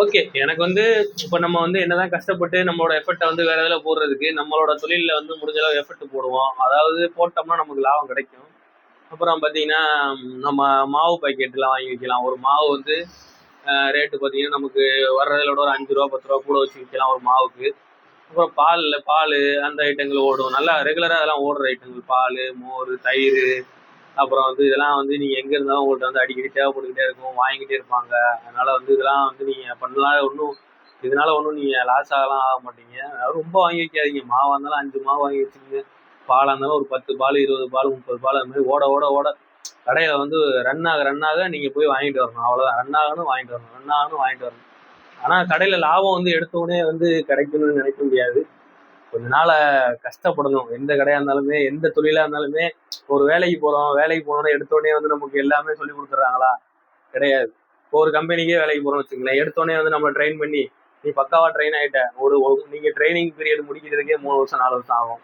ஓகே, எனக்கு வந்து இப்போ நம்ம வந்து என்னதான் கஷ்டப்பட்டு நம்மளோட எஃபர்ட்டை வந்து வேற இதில் போடுறதுக்கு, நம்மளோட தொழிலில் வந்து முடிஞ்ச அளவு எஃபர்ட் போடுவோம். அதாவது போட்டோம்னா நமக்கு லாபம் கிடைக்கும். அப்புறம் பார்த்தீங்கன்னா, நம்ம மாவு பாக்கெட்லாம் வாங்கி வைக்கலாம். ஒரு மாவு வந்து ரேட்டு பார்த்தீங்கன்னா நமக்கு வர்றதில் ஒரு 5 ரூபா 10 ரூபா கூட வச்சு விற்கலாம் ஒரு மாவுக்கு. அப்புறம் பால் அந்த ஐட்டங்கள் ஓடும். நல்லா ரெகுலராக அதெல்லாம் ஓடுற ஐட்டங்கள். பால், மோர், தயிர். அப்புறம் வந்து இதெல்லாம் வந்து நீங்கள் எங்கே இருந்தாலும் உங்கள்கிட்ட வந்து அடிக்கடி தேவைப்பட்டுக்கிட்டே இருக்கும், வாங்கிக்கிட்டே இருப்பாங்க. அதனால வந்து இதெல்லாம் வந்து நீங்கள் பண்ணலாம். இதனால ஒன்றும் நீங்கள் லாஸ் ஆக மாட்டீங்க. அதாவது ரொம்ப வாங்கி வைக்காதீங்க. மாவாக இருந்தாலும் 5 மாவு வாங்கி வச்சுக்கோங்க. பாலாக இருந்தாலும் ஒரு 10 பால், 20 பால், 30 பால், அது மாதிரி ஓட ஓட ஓட கடையில வந்து ரன் ஆக நீங்கள் போய் வாங்கிட்டு வரணும். அவ்வளோதான். ரன் ஆகணும், வாங்கிட்டு வரணும், ரன் ஆகணும், வாங்கிட்டு வரணும். ஆனால் கடையில் லாபம் வந்து எடுத்தோடனே வந்து கிடைக்கணும்னு நினைக்க முடியாது. கொஞ்ச நாள் கஷ்டப்படணும். எந்த கடையா இருந்தாலுமே, எந்த தொழிலா இருந்தாலுமே. ஒரு வேலைக்கு போறோம், வேலைக்கு போனோம்னா எடுத்தோடனே வந்து நமக்கு எல்லாமே சொல்லி கொடுத்துட்றாங்களா? கிடையாது. இப்போ ஒரு கம்பெனிக்கே வேலைக்கு போறோம்னு வச்சுங்களேன், எடுத்தோடனே வந்து நம்ம ட்ரெயின் பண்ணி நீ பக்காவா ட்ரெயின் ஆயிட்ட. நீங்க ட்ரைனிங் பீரியட் முடிக்கிறதுக்கே 3 வருஷம் 4 வருஷம் ஆகும்.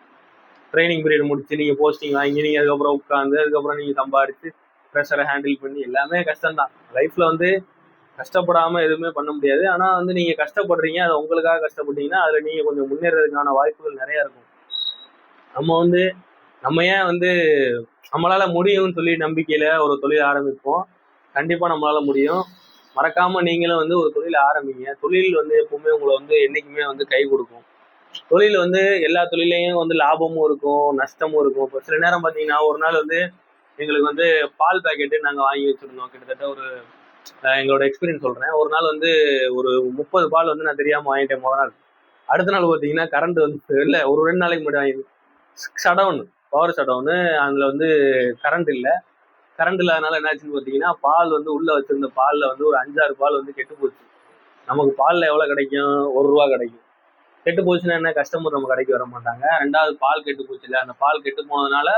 ட்ரைனிங் பீரியட் முடிச்சு நீங்க போஸ்டிங் வாங்கி நீங்க அதுக்கப்புறம் உட்காந்து அதுக்கப்புறம் நீங்க சம்பாதிச்சு ப்ரெஷரை ஹேண்டில் பண்ணி எல்லாமே கஷ்டம்தான். லைஃப்ல வந்து கஷ்டப்படாம எதுவுமே பண்ண முடியாது. ஆனா வந்து நீங்க கஷ்டப்படுறீங்க, அதை உங்களுக்காக கஷ்டப்பட்டீங்கன்னா அதுல நீங்க கொஞ்சம் முன்னேறதுக்கான வாய்ப்புகள் நிறைய இருக்கும். நம்ம வந்து நம்ம ஏன் வந்து நம்மளால முடியும்னு சொல்லி நம்பிக்கையில ஒரு தொழில் ஆரம்பிப்போம். கண்டிப்பா நம்மளால முடியும். மறக்காம நீங்களும் வந்து ஒரு தொழில் ஆரம்பிங்க. தொழில் வந்து எப்பவுமே உங்களை வந்து என்னைக்குமே வந்து கை கொடுக்கும். தொழில் வந்து எல்லா தொழிலையும் வந்து லாபமும் இருக்கும், நஷ்டமும் இருக்கும். இப்போ சில நேரம் பார்த்தீங்கன்னா, ஒரு நாள் வந்து எங்களுக்கு வந்து பால் பாக்கெட்டு நாங்கள் வாங்கி வச்சிருந்தோம். கிட்டத்தட்ட ஒரு எங்களோட எக்ஸ்பீரியன்ஸ் சொல்றேன். ஒரு நாள் வந்து ஒரு 30 பால் வந்து நான் தெரியாம வாங்கிட்டேன் முதல் நாள். அடுத்த நாள் பார்த்தீங்கன்னா கரண்ட் வந்து இல்லை, ஒரு 2 நாளைக்கு முன்னாடி வாங்கி ஷடவுன், பவர் ஷடவுனு. அதில் வந்து கரண்ட் இல்லை. கரண்ட் இல்லாதனால என்னாச்சுன்னு பார்த்தீங்கன்னா, பால் வந்து உள்ள வச்சிருந்த பாலில் வந்து ஒரு 5-6 பால் வந்து கெட்டு போச்சு. நமக்கு பாலில் எவ்வளோ கிடைக்கும்? 1 ரூபா கிடைக்கும். கெட்டு போச்சுன்னா என்ன, கஸ்டமர் நம்ம கடைக்கு வர மாட்டாங்க. ரெண்டாவது பால் கெட்டு போச்சு இல்லை, அந்த பால் கெட்டு போனதுனால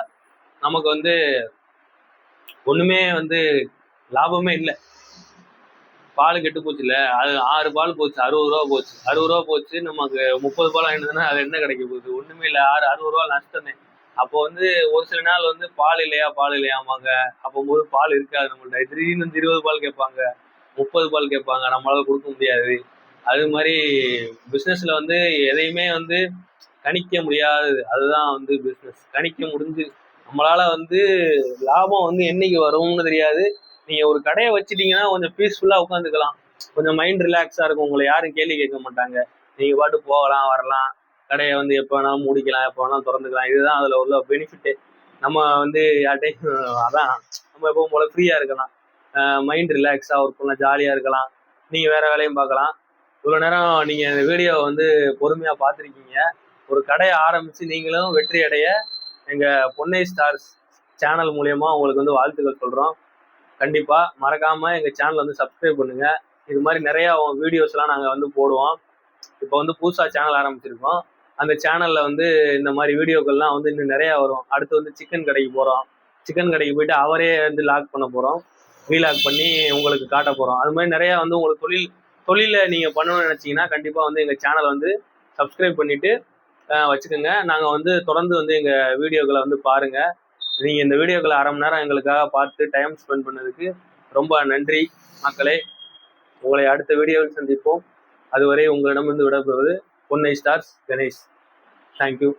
நமக்கு வந்து ஒண்ணுமே வந்து லாபமே இல்லை. பால் கெட்டு போச்சு இல்லை, அது 6 பால் போச்சு, 60 ரூபா போச்சு. 60 ரூபா போச்சு. நமக்கு 30 பால் வாங்கினதுன்னா அது என்ன கிடைக்க போகுது? ஒண்ணுமே இல்லை. 60 ரூபா நஷ்டமே. அப்போ வந்து ஒரு சில நாள் வந்து பால் இல்லையா பால் இல்லையாமாங்க. அப்போது பால் இருக்காது நம்மள்ட்ட. திடீர்னு வந்து 20 பால் கேட்பாங்க, 30 பால் கேட்பாங்க. நம்மளால கொடுக்க முடியாது. அது மாதிரி பிஸ்னஸ்ல வந்து எதையுமே வந்து கணிக்க முடியாது. அதுதான் வந்து பிஸ்னஸ். கணிக்க முடிஞ்சு நம்மளால வந்து லாபம் வந்து என்னைக்கு வரும்னு தெரியாது. நீங்க ஒரு கடையை வச்சுட்டீங்கன்னா கொஞ்சம் பீஸ்ஃபுல்லா உட்காந்துக்கலாம். கொஞ்சம் மைண்ட் ரிலாக்ஸா இருக்கும். உங்களை யாரும் கேள்வி கேட்க மாட்டாங்க. நீங்க பாட்டு போகலாம் வரலாம். கடையை வந்து எப்போ வேணாலும் மூடிக்கலாம், எப்போ வேணாலும் திறந்துக்கலாம். இதுதான் அதுல உள்ள பெனிஃபிட்டு. நம்ம வந்து யார்ட்டையும் அதான் நம்ம எப்பவும் போல ஃப்ரீயா இருக்கலாம். மைண்ட் ரிலாக்ஸா ஒர்க் பண்ணலாம், ஜாலியா இருக்கலாம். நீங்க வேற வேலையும் பார்க்கலாம். இவ்வளோ நேரம் நீங்க இந்த வீடியோ வந்து பொறுமையா பார்த்துருக்கீங்க. ஒரு கடையை ஆரம்பிச்சு நீங்களும் வெற்றி அடைய எங்க பொன்னை ஸ்டார்ஸ் சேனல் மூலியமா உங்களுக்கு வந்து வாழ்த்துக்கள் சொல்றோம். கண்டிப்பா மறக்காம எங்க சேனல் வந்து சப்ஸ்கிரைப் பண்ணுங்க. இது மாதிரி நிறைய வீடியோஸ் எல்லாம் நாங்க வந்து போடுவோம். இப்போ வந்து புதுசா சேனல் ஆரம்பிச்சிருக்கோம். அந்த சேனல்ல வந்து இந்த மாதிரி வீடியோக்கள்லாம் வந்து இன்னும் நிறைய வரும். அடுத்து வந்து சிக்கன் கடைக்கு போறோம். சிக்கன் கடைக்கு போயிட்டு அவரே வந்து லாக் பண்ண போறோம். வீலாக் பண்ணி உங்களுக்கு காட்ட போறோம். அது மாதிரி நிறைய வந்து உங்களுக்கு தொழில நீங்க பண்ணணும்னு நினைச்சீங்கன்னா கண்டிப்பா வந்து எங்க சேனல் வந்து சப்ஸ்கிரைப் பண்ணிட்டு வச்சுக்கோங்க. நாங்க வந்து தொடர்ந்து வந்து எங்க வீடியோக்களை வந்து பாருங்க. நீங்க இந்த வீடியோக்களை 1/2 மணி நேரம் எங்களுக்காக பார்த்து டைம் ஸ்பெண்ட் பண்ணதுக்கு ரொம்ப நன்றி மக்களே. உங்களை அடுத்த வீடியோவில் சந்திப்போம். அதுவரை உங்களிடமிருந்து விடைபெறுவது பொன்னை ஸ்டார்ஸ் கணேஷ். தேங்க்யூ.